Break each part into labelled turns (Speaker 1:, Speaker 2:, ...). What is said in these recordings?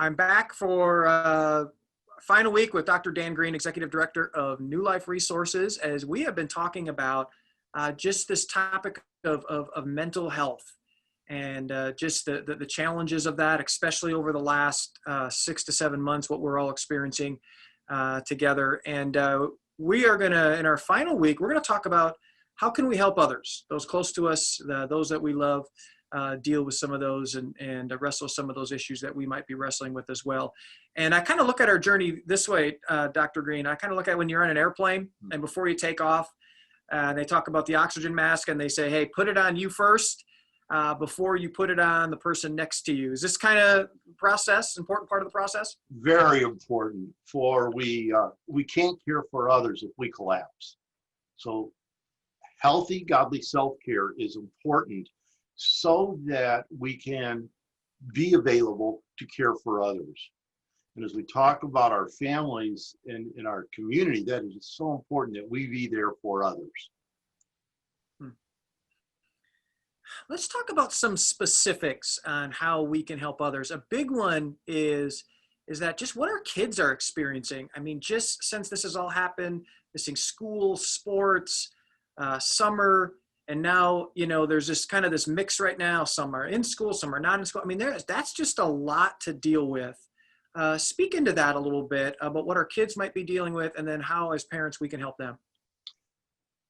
Speaker 1: I'm back for final week with Dr. Dan Green, Executive Director of New Life Resources, as we have been talking about just this topic of mental health and just the challenges of that, especially over the last 6 to 7 months, what we're all experiencing together. And we are going to, in our final week, we're going to talk about how can we help others, those close to us, those that we love, deal with some of those and wrestle some of those issues that we might be wrestling with as well. And I kind of look at our journey this way, Dr. Green. I kind of look at when you're on an airplane and before you take off, they talk about the oxygen mask and they say, hey, put it on you first before you put it on the person next to you. Is this kind of process, important part of the process?
Speaker 2: Very important. For we can't care for others if we collapse. So healthy, godly self-care is important so that we can be available to care for others. And as we talk about our families and in our community, that is so important that we be there for others.
Speaker 1: Let's talk about some specifics on how we can help others. A big one is that just what our kids are experiencing. I mean, just since this has all happened, missing school, sports, summer, and now, you know, there's this kind of this mix right now. Some are in school, some are not in school. I mean, that's just a lot to deal with. Speak into that a little bit about what our kids might be dealing with and then how, as parents, we can help them.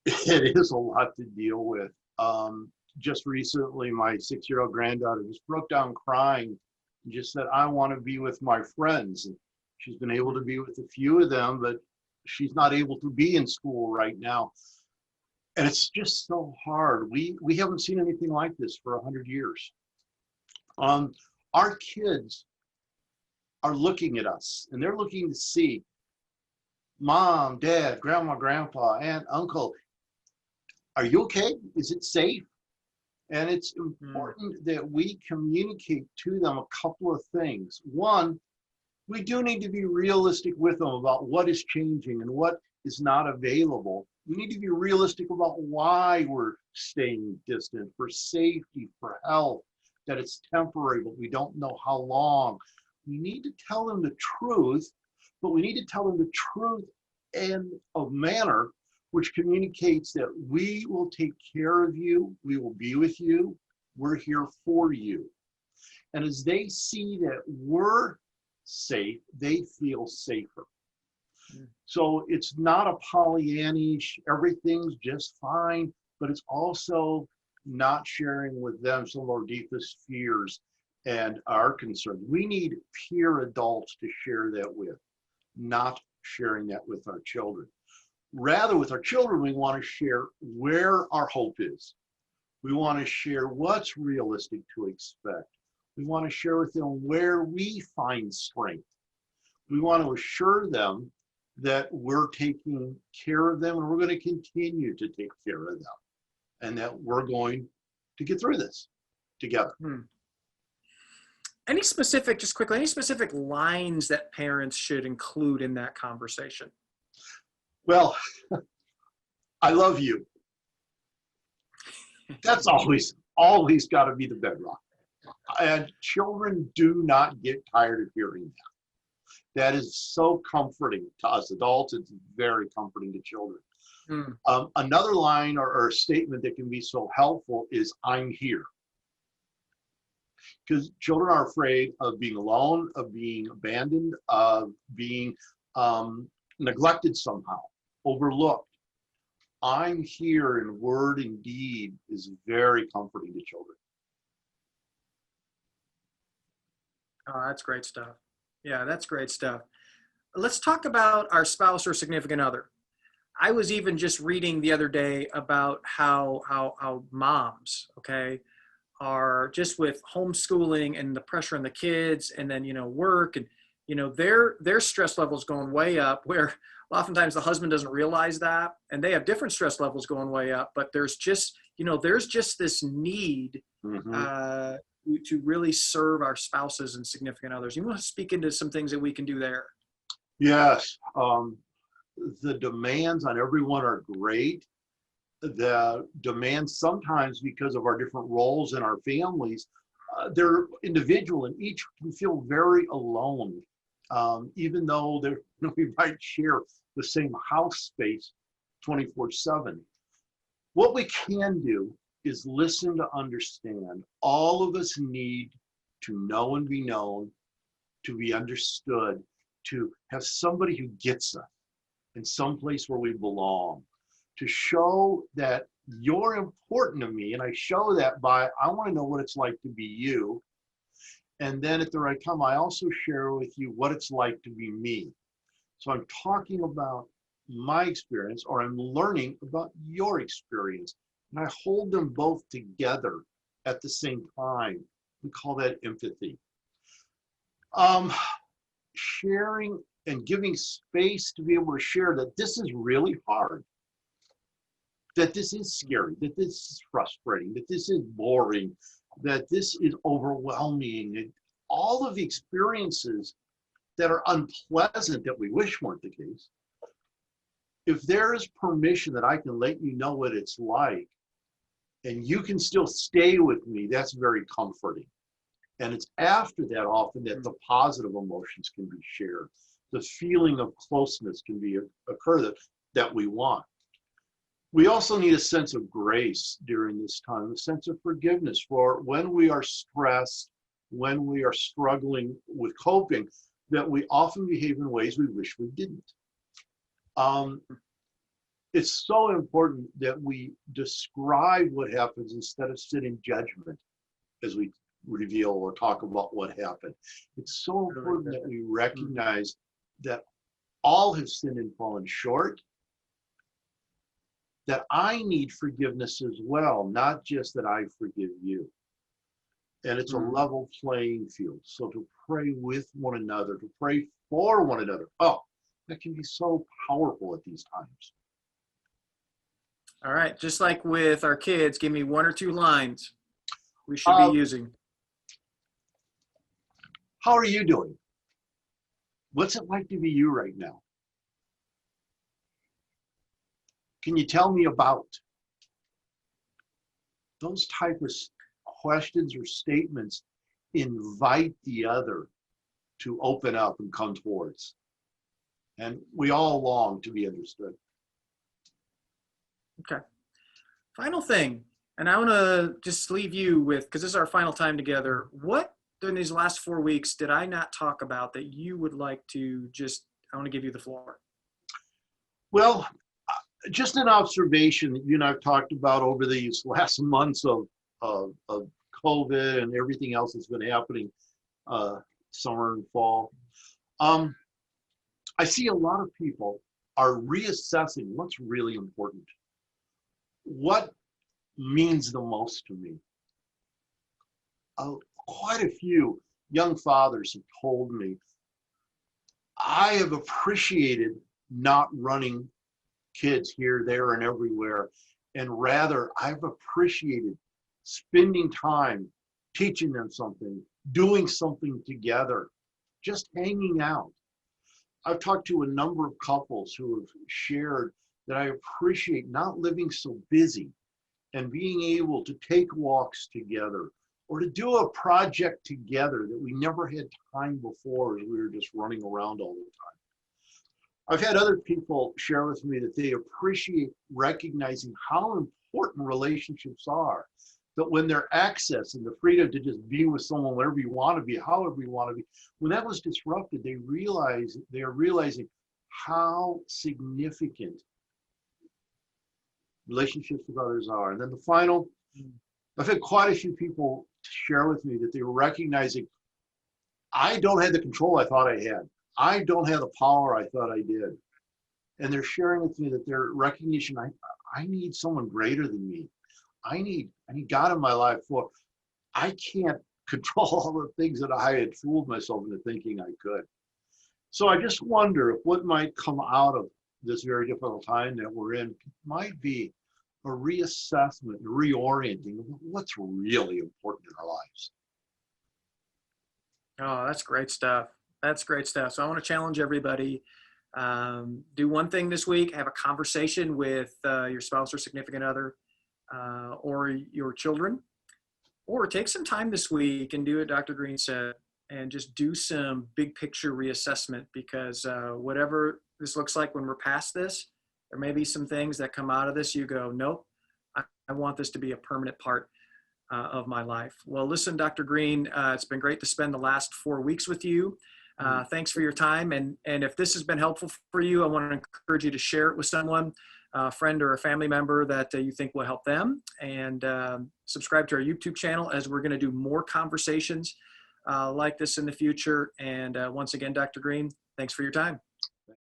Speaker 2: It is a lot to deal with. Just recently, my 6-year-old granddaughter just broke down crying and just said, I want to be with my friends. And she's been able to be with a few of them, but she's not able to be in school right now. And it's just so hard. We haven't seen anything like this for 100 years. Our kids are looking at us and they're looking to see mom, dad, grandma, grandpa, aunt, uncle. Are you okay? Is it safe? And it's important that we communicate to them a couple of things. One, we do need to be realistic with them about what is changing and what is not available. We need to be realistic about why we're staying distant, for safety, for health, that it's temporary, but we don't know how long. We need to tell them the truth, but we need to tell them the truth in a manner which communicates that we will take care of you, we will be with you, we're here for you. And as they see that we're safe, they feel safer. So it's not a Pollyannish, everything's just fine, but it's also not sharing with them some of our deepest fears and our concerns. We need peer adults to share that with, not sharing that with our children. Rather, with our children, we want to share where our hope is. We want to share what's realistic to expect. We want to share with them where we find strength. We want to assure them that we're taking care of them and we're going to continue to take care of them and that we're going to get through this together.
Speaker 1: Any specific, just quickly, any specific lines that parents should include in that conversation?
Speaker 2: Well, I love you. That's always got to be the bedrock. And children do not get tired of hearing that. That is so comforting to us adults. It's very comforting to children. Another line or a statement that can be so helpful is, I'm here. Because children are afraid of being alone, of being abandoned, of being neglected somehow, overlooked. I'm here in word and deed is very comforting to children.
Speaker 1: Oh, that's great stuff. Yeah, that's great stuff. Let's talk about our spouse or significant other. I was even just reading the other day about how moms, okay, are just with homeschooling and the pressure on the kids and then, you know, work and, you know, their stress levels going way up, where oftentimes the husband doesn't realize that, and they have different stress levels going way up, but there's just this need to really serve our spouses and significant others. You want to speak into some things that we can do there?
Speaker 2: Yes. The demands on everyone are great. The demands sometimes, because of our different roles in our families, they're individual and each can feel very alone, even though they're, we might share the same house space 24/7. What we can do is listen to understand. All of us need to know and be known, to be understood, to have somebody who gets us in some place where we belong, to show that you're important to me. And I show that by, I want to know what it's like to be you. And then at the right time, I also share with you what it's like to be me. So I'm talking about my experience, or I'm learning about your experience. And I hold them both together at the same time. We call that empathy. Sharing and giving space to be able to share that this is really hard, that this is scary, that this is frustrating, that this is boring, that this is overwhelming, and all of the experiences that are unpleasant that we wish weren't the case. If there is permission that I can let you know what it's like, and you can still stay with me, that's very comforting. And it's after that often that the positive emotions can be shared. The feeling of closeness can be occur that we want. We also need a sense of grace during this time, a sense of forgiveness for when we are stressed, when we are struggling with coping, that we often behave in ways we wish we didn't. It's so important that we describe what happens instead of sit in judgment as we reveal or talk about what happened. It's so important that we recognize that all have sinned and fallen short, that I need forgiveness as well, not just that I forgive you. And it's a level playing field. So to pray with one another, to pray for one another, oh, that can be so powerful at these times.
Speaker 1: All right, just like with our kids, give me 1 or 2 lines we should be using.
Speaker 2: How are you doing? What's it like to be you right now? Can you tell me about? Those type of questions or statements invite the other to open up and come towards. And we all long to be understood.
Speaker 1: Okay. Final thing, and I want to just leave you with, because this is our final time together, what during these last 4 weeks did I not talk about that you would like to just, I want to give you the floor.
Speaker 2: Well, just an observation that you and I've talked about over these last months of COVID and everything else that's been happening, summer and fall. I see a lot of people are reassessing what's really important. What means the most to me? Quite a few young fathers have told me, I have appreciated not running kids here, there, and everywhere, and rather I've appreciated spending time teaching them something, doing something together, just hanging out. I've talked to a number of couples who have shared that I appreciate not living so busy and being able to take walks together or to do a project together that we never had time before as we were just running around all the time. I've had other people share with me that they appreciate recognizing how important relationships are, that when their access and the freedom to just be with someone wherever you want to be, however you want to be, when that was disrupted, they're realizing how significant relationships with others are. And then the final, I've had quite a few people share with me that they were recognizing, I don't have the control I thought I had. I don't have the power I thought I did. And they're sharing with me that their recognition, I need someone greater than me. I need God in my life for, I can't control all the things that I had fooled myself into thinking I could. So I just wonder if what might come out of this very difficult time that we're in might be a reassessment, reorienting of what's really important in our lives.
Speaker 1: Oh, that's great stuff. That's great stuff. So I want to challenge everybody. Do one thing this week, have a conversation with your spouse or significant other or your children. Or take some time this week and do what Dr. Green said and just do some big picture reassessment, because whatever this looks like when we're past this, there may be some things that come out of this. You go, nope, I want this to be a permanent part of my life. Well, listen, Dr. Green, it's been great to spend the last 4 weeks with you. Thanks for your time. And if this has been helpful for you, I want to encourage you to share it with someone, a friend or a family member that you think will help them. And subscribe to our YouTube channel, as we're going to do more conversations like this in the future. And once again, Dr. Green, thanks for your time.